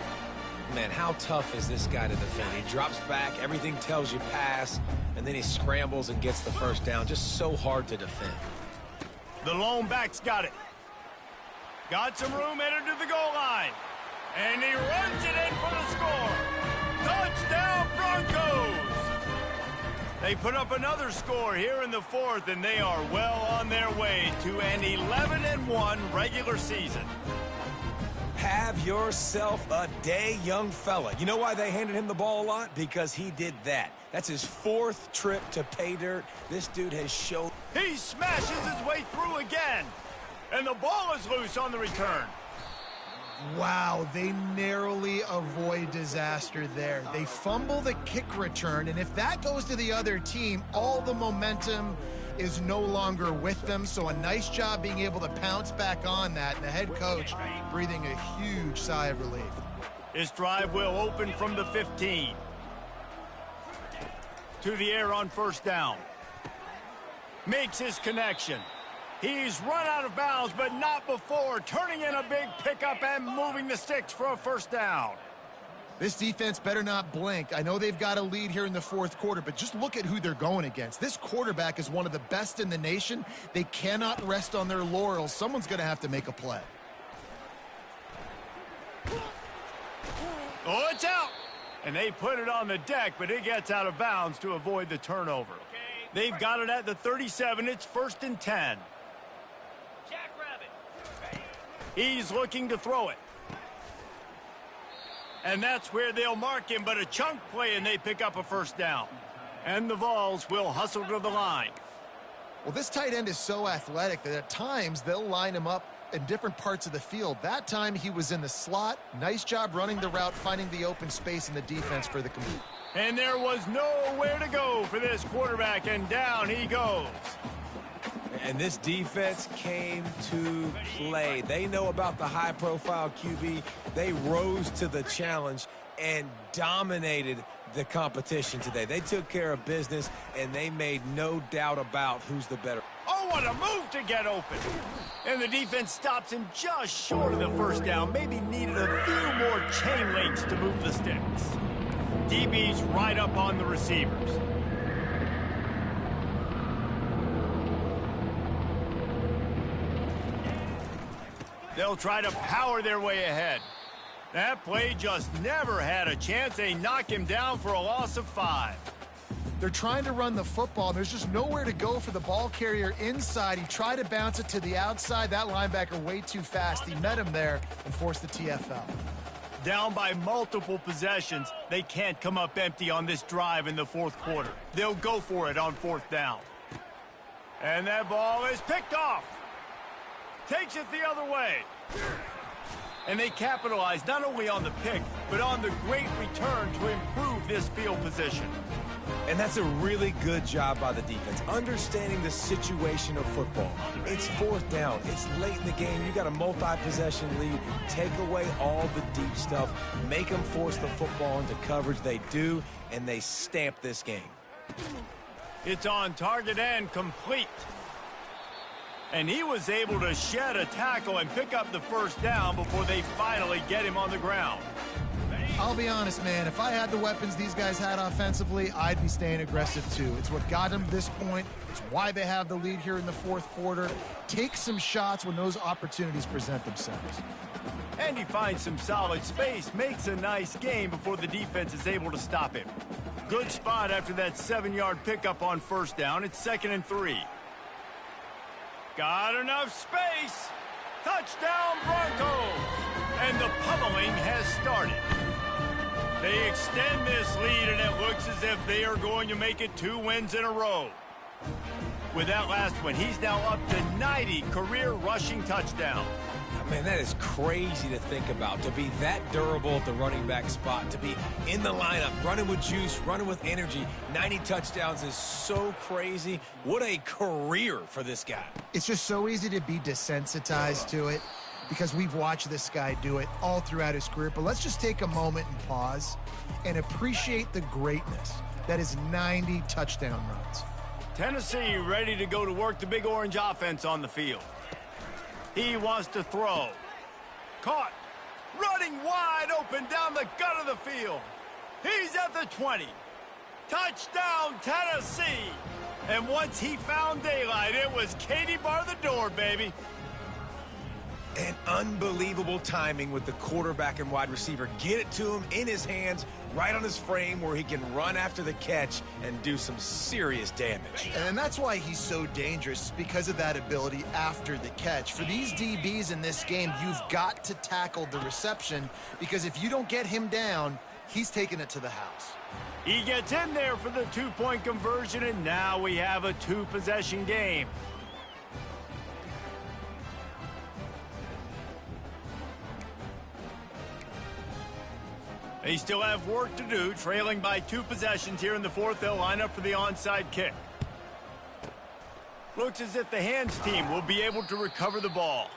Man, how tough is this guy to defend? He drops back, everything tells you pass, and then he scrambles and gets the first down. Just so hard to defend. The lone back's got it. Got some room headed to the goal line. And he runs it in for the score. Touchdown, Broncos! They put up another score here in the fourth, and they are well on their way to an 11-1 regular season. Have yourself a day, young fella. You know why they handed him the ball a lot? Because he did that. That's his fourth trip to pay dirt. This dude has shown. He smashes his way through again. And the ball is loose on the return. Wow, they narrowly avoid disaster there. They fumble the kick return, and if that goes to the other team, all the momentum is no longer with them. So a nice job being able to pounce back on that, and the head coach breathing a huge sigh of relief. This drive will open from the 15. To the air on first down. Makes his connection. He's run out of bounds, but not before turning in a big pickup and moving the sticks for a first down. This defense better not blink. I know they've got a lead here in the fourth quarter, but just look at who they're going against. This quarterback is one of the best in the nation. They cannot rest on their laurels. Someone's going to have to make a play. Oh, it's out. And they put it on the deck, but it gets out of bounds to avoid the turnover. They've got it at the 37. It's 1st and 10. He's looking to throw it. And that's where they'll mark him, but a chunk play, and they pick up a first down. And the Vols will hustle to the line. Well, this tight end is so athletic that at times they'll line him up in different parts of the field. That time he was in the slot. Nice job running the route, finding the open space in the defense for the complete. And there was nowhere to go for this quarterback, and down he goes. And this defense came to play. They know about the high-profile QB. They rose to the challenge and dominated the competition today. They took care of business, and they made no doubt about who's the better. Oh, what a move to get open. And the defense stops him just short of the first down. Maybe needed a few more chain links to move the sticks. DB's right up on the receivers. They'll try to power their way ahead. That play just never had a chance. They knock him down for a loss of 5. They're trying to run the football, and there's just nowhere to go for the ball carrier inside. He tried to bounce it to the outside. That linebacker way too fast. He met him there and forced the TFL. Down by multiple possessions, they can't come up empty on this drive in the fourth quarter. They'll go for it on 4th down. And that ball is picked off. Takes it the other way. And they capitalize not only on the pick, but on the great return to improve this field position. And that's a really good job by the defense, understanding the situation of football. It's 4th down. It's late in the game. You got a multi-possession lead. Take away all the deep stuff. Make them force the football into coverage. They do, and they stamp this game. It's on target and complete. And he was able to shed a tackle and pick up the first down before they finally get him on the ground. I'll be honest, man, if I had the weapons these guys had offensively, I'd be staying aggressive too. It's what got them to this point. It's why they have the lead here in the fourth quarter. Take some shots when those opportunities present themselves. And he finds some solid space, makes a nice game before the defense is able to stop him. Good spot after that 7-yard pickup on first down. It's 2nd and 3. Got enough space. Touchdown, Broncos. And the pummeling has started. They extend this lead, and it looks as if they are going to make it 2 wins in a row. With that last one, he's now up to 90 career rushing touchdowns. Man, that is crazy to think about, to be that durable at the running back spot, to be in the lineup, running with juice, running with energy. 90 touchdowns is so crazy. What a career for this guy. It's just so easy to be desensitized to it because we've watched this guy do it all throughout his career. But let's just take a moment and pause and appreciate the greatness that is 90 touchdown runs. Tennessee ready to go to work, the Big Orange offense on the field. He wants to throw. Caught. Running wide open down the gut of the field. He's at the 20. Touchdown, Tennessee. And once he found daylight, it was Katie bar the door, baby. And unbelievable timing with the quarterback and wide receiver. Get it to him in his hands, right on his frame where he can run after the catch and do some serious damage. And that's why he's so dangerous, because of that ability after the catch. For these DBs in this game, you've got to tackle the reception, because if you don't get him down, he's taking it to the house. He gets in there for the two-point conversion, and now we have a two-possession game. They still have work to do, trailing by 2 possessions here in the fourth. They'll line up for the onside kick. Looks as if the hands team will be able to recover the ball.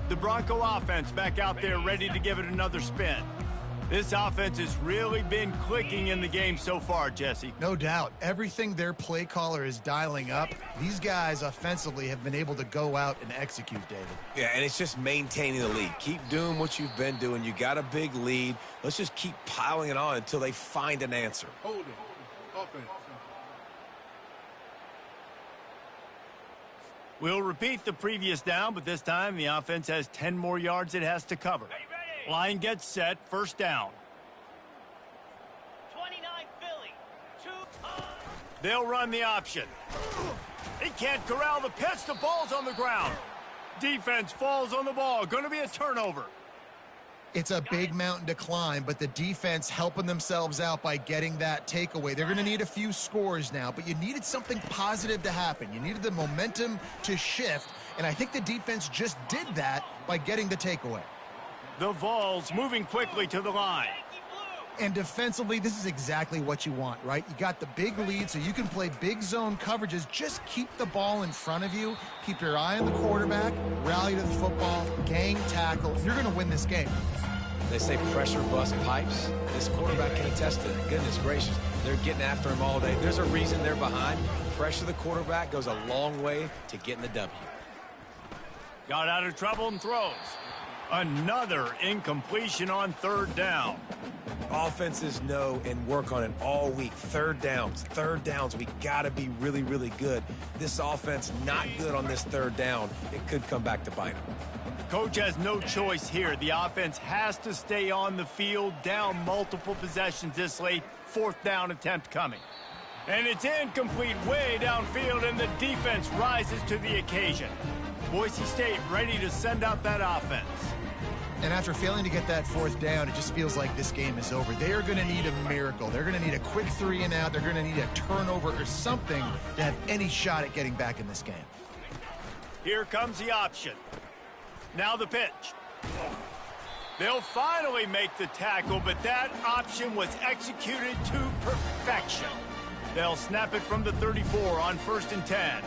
The Bronco offense back out there ready to give it another spin. This offense has really been clicking in the game so far, Jesse. No doubt. Everything their play caller is dialing up, these guys offensively have been able to go out and execute, David. Yeah, and it's just maintaining the lead. Keep doing what you've been doing. You got a big lead. Let's just keep piling it on until they find an answer. Holding. Offense. We'll repeat the previous down, but this time the offense has 10 more yards it has to cover. Line gets set, first down. 29 Philly. They'll run the option. He can't corral the pitch. The ball's on the ground. Defense falls on the ball. Going to be a turnover. It's a big mountain to climb, but the defense helping themselves out by getting that takeaway. They're going to need a few scores now, but you needed something positive to happen. You needed the momentum to shift, and I think the defense just did that by getting the takeaway. The Vols moving quickly to the line. And defensively, this is exactly what you want, right? You got the big lead, so you can play big zone coverages. Just keep the ball in front of you. Keep your eye on the quarterback. Rally to the football. Gang tackle. You're going to win this game. They say pressure bust pipes. This quarterback can attest to that. Goodness gracious. They're getting after him all day. There's a reason they're behind. Pressure the quarterback goes a long way to getting the W. Got out of trouble and throws. Another incompletion on third down. Offenses know and work on it all week. Third downs. We got to be really, really good. This offense not good on this third down. It could come back to bite them. Coach has no choice here. The offense has to stay on the field, down multiple possessions this late. Fourth down attempt coming. And it's incomplete way downfield, and the defense rises to the occasion. Boise State ready to send out that offense. And after failing to get that fourth down, it just feels like this game is over. They are going to need a miracle. They're going to need a quick 3 and out. They're going to need a turnover or something to have any shot at getting back in this game. Here comes the option. Now the pitch. They'll finally make the tackle, but that option was executed to perfection. They'll snap it from the 34 on 1st and 10.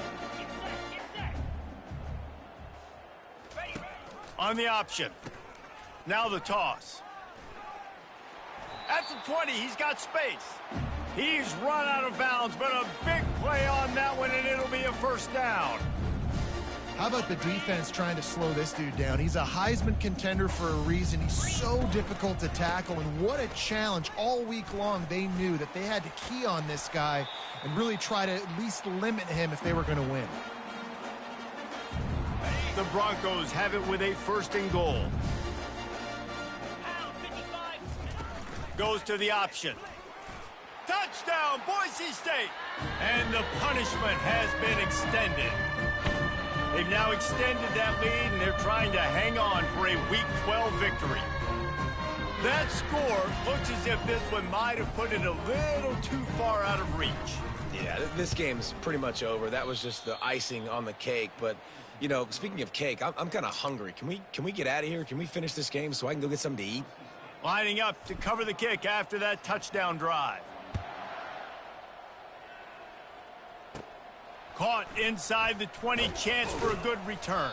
On the option. Now the toss. At the 20, he's got space. He's run out of bounds, but a big play on that one, and it'll be a first down. How about the defense trying to slow this dude down? He's a Heisman contender for a reason. He's so difficult to tackle, and what a challenge. All week long, they knew that they had to key on this guy and really try to at least limit him if they were going to win. The Broncos have it with a 1st and goal. Goes to the option. Touchdown, Boise State! And the punishment has been extended. They've now extended that lead, and they're trying to hang on for a Week 12 victory. That score looks as if this one might have put it a little too far out of reach. Yeah, this game's pretty much over. That was just the icing on the cake. But, you know, speaking of cake, I'm kind of hungry. Can we get out of here? Can we finish this game so I can go get something to eat? Lining up to cover the kick after that touchdown drive. Caught inside the 20, chance for a good return.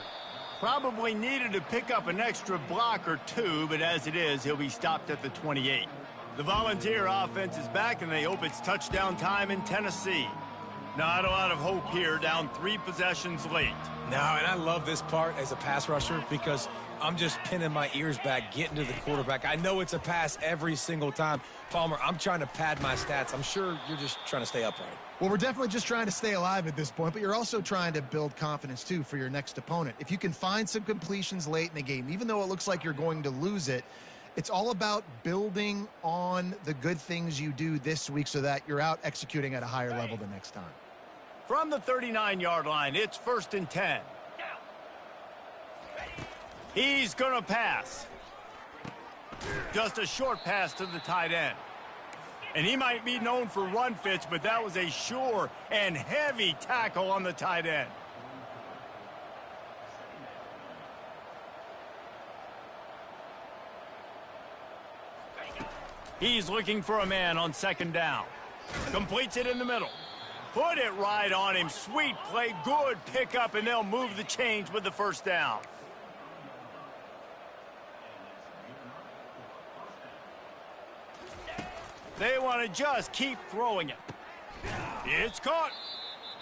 Probably needed to pick up an extra block or two, but as it is, he'll be stopped at the 28. The Volunteer offense is back, and they hope it's touchdown time in Tennessee. Not a lot of hope here, down 3 possessions late. No, and I love this part as a pass rusher because I'm just pinning my ears back, getting to the quarterback. I know it's a pass every single time. Palmer, I'm trying to pad my stats. I'm sure you're just trying to stay upright. Well, we're definitely just trying to stay alive at this point, but you're also trying to build confidence, too, for your next opponent. If you can find some completions late in the game, even though it looks like you're going to lose it, it's all about building on the good things you do this week so that you're out executing at a higher level the next time. From the 39-yard line, it's 1st and 10. He's going to pass. Just a short pass to the tight end. And he might be known for run fits, but that was a sure and heavy tackle on the tight end. He's looking for a man on 2nd down. Completes it in the middle. Put it right on him. Sweet play, good pickup, and they'll move the chains with the 1st down. They want to just keep throwing it. It's caught.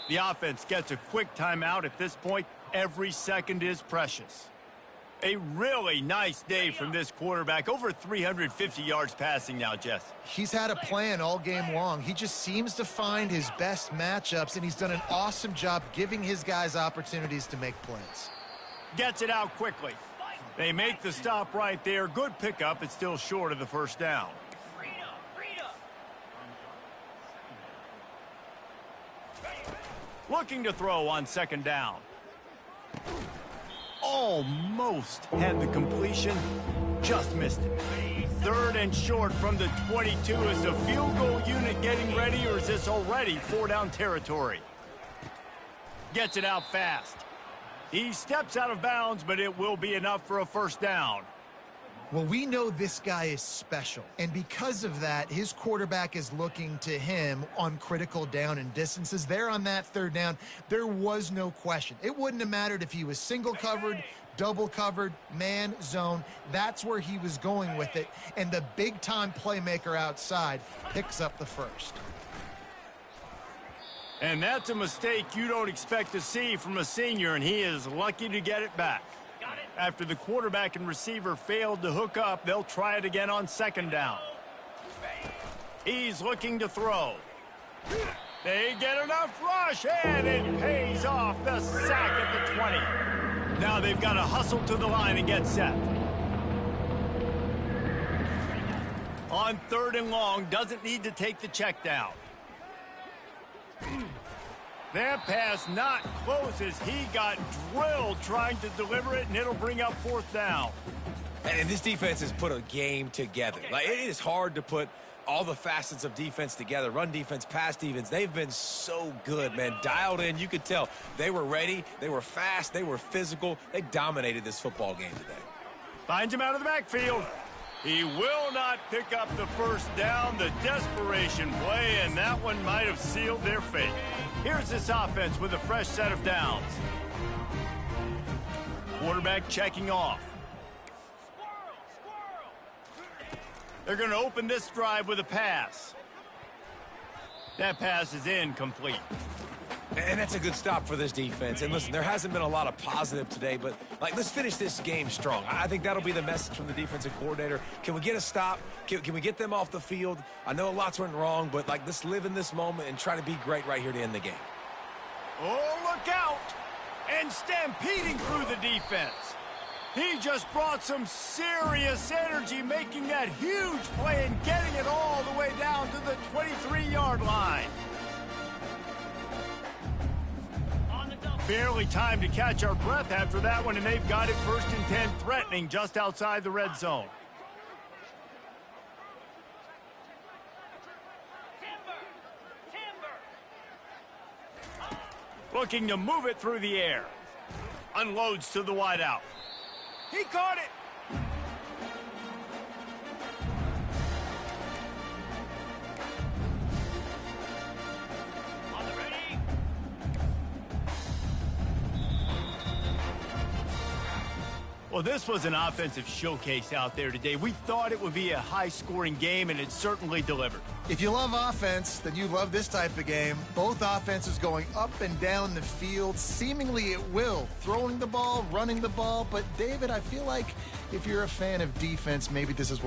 The offense gets a quick timeout at this point. Every second is precious. A really nice day from this quarterback. Over 350 yards passing now, Jess. He's had a plan all game long. He just seems to find his best matchups, and he's done an awesome job giving his guys opportunities to make plays. Gets it out quickly. They make the stop right there. Good pickup. It's still short of the 1st down. Looking to throw on 2nd down. Almost had the completion, just missed it. 3rd and short from the 22. Is the field goal unit getting ready, or is this already 4-down territory? Gets it out fast. He steps out of bounds, but it will be enough for a 1st down. Well, we know this guy is special, and because of that, his quarterback is looking to him on critical down and distances. There on that 3rd down, there was no question. It wouldn't have mattered if he was single covered, double covered, man, zone. That's where he was going with it, and the big-time playmaker outside picks up the 1st. And that's a mistake you don't expect to see from a senior, and he is lucky to get it back. After the quarterback and receiver failed to hook up, they'll try it again on 2nd down. He's looking to throw. They get enough rush, and it pays off. The sack at the 20. Now they've got to hustle to the line and get set. On 3rd and long, doesn't need to take the check down. That pass not close as he got drilled trying to deliver it, and it'll bring up 4th down. And this defense has put a game together. Like, it is hard to put all the facets of defense together. Run defense, pass defense. They've been so good, man. Dialed in. You could tell they were ready. They were fast. They were physical. They dominated this football game today. Finds him out of the backfield. He will not pick up the 1st down. The desperation play, and that one might have sealed their fate. Here's this offense with a fresh set of downs. Quarterback checking off. They're going to open this drive with a pass. That pass is incomplete. And that's a good stop for this defense. And listen, there hasn't been a lot of positive today, but let's finish this game strong. I think that'll be the message from the defensive coordinator. Can we get a stop? Can we get them off the field? I know lots went wrong, but let's live in this moment and try to be great right here to end the game. Oh, look out! And stampeding through the defense. He just brought some serious energy, making that huge play and getting it all the way down to the 23-yard line. Barely time to catch our breath after that one, and they've got it 1st and 10, threatening just outside the red zone. Looking to move it through the air. Unloads to the wideout. He caught it. Well, this was an offensive showcase out there today. We thought it would be a high-scoring game, and it certainly delivered. If you love offense, then you love this type of game. Both offenses going up and down the field, seemingly at will, throwing the ball, running the ball. But, David, I feel like if you're a fan of defense, maybe this was